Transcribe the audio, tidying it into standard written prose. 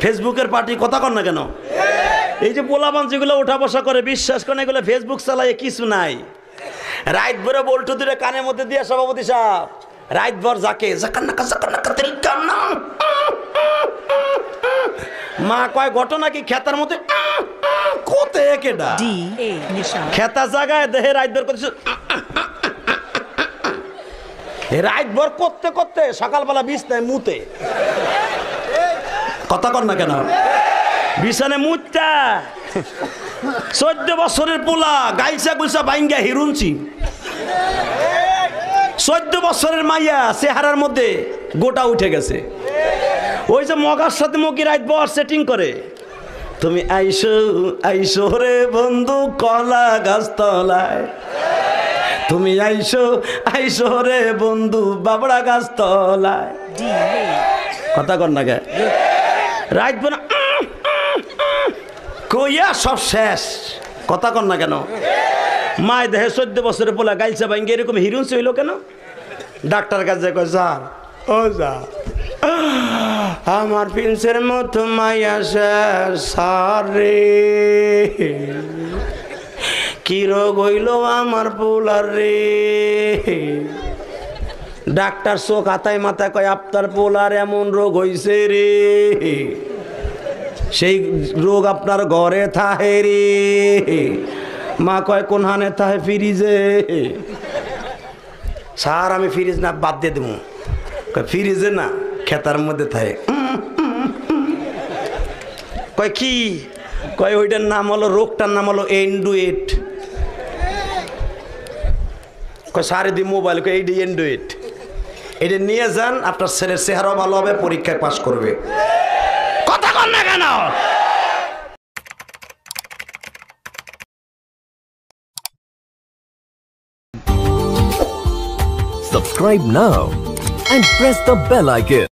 ফেসবুকের পার্টি কথা কর না কেন? এই যে পোলাপান যেগুলো ওঠা বসা করে বিশ্বাস করেন এগুলো ফেসবুক চালায় কিছু নাই। রাত ভরে বল্টু দূরে কানের মধ্যে দিয়ে সভাপতি সাহেব রাত ভর যাকে মা কয় ঘটনা কি খেতার মধ্যে কোতে কেডা খেতা জায়গায় দেহে রাত ভর করছে রাত ভর করতে করতে সকালবেলা বিছনায় মুতে কথা কর না কেন? বিছানে মুতটা 14 বছরের পোলা গাইসা গুলসা বাইঙ্গা হিরুনছি 14 বছরের মাইয়া চেহারার মধ্যে গোটা উঠে গেছে। ওই যে মগার সাথে মগি রাত বর সেটিং করে তুমি আইসো আইসো রে বন্ধু কলা গাছতলায়, তুমি আইসো আইসো রে বন্ধু বাবড়া গাছতলায়। কথা কর না কে? রাত বর কইয়া সব শেষ। কথা কর না কেন? মায় দেহে 14 বছরের পোলা গাইলসা ভাঙ্গে এরকম হিরুন হইল কেন? ডাক্তার কাছে কয় স্যার ও যা আমার প্রিন্সের মতো মাইয়া স্যার রে কি রোগ হইল আমার পোলার রে। ডাক্তার চোখ হাতায় মাথায় কয় আপনার পোলার এমন রোগ হইছে রে, সেই রোগ আপনার ঘরে থাহে রে। মা কয় কোন হানে থাহে? ফ্রিজে। স্যার আমি ফ্রিজ না বাদ দিয়ে দেবো। ফ্রিজে না খেতার মধ্যে থাকে। কয় কি? কয় ওইটার নাম হলো রোগটার নাম হলো এন্ডুয়েট। কয় সারে দি মোবাইল কয় এইটি এন্ডুয়েট, এটা নিয়ে যান আপনার ছেলের চেহারাও ভালো হবে, পরীক্ষায় পাশ করবে। কথা কর না কেন? Subscribe now and press the bell icon.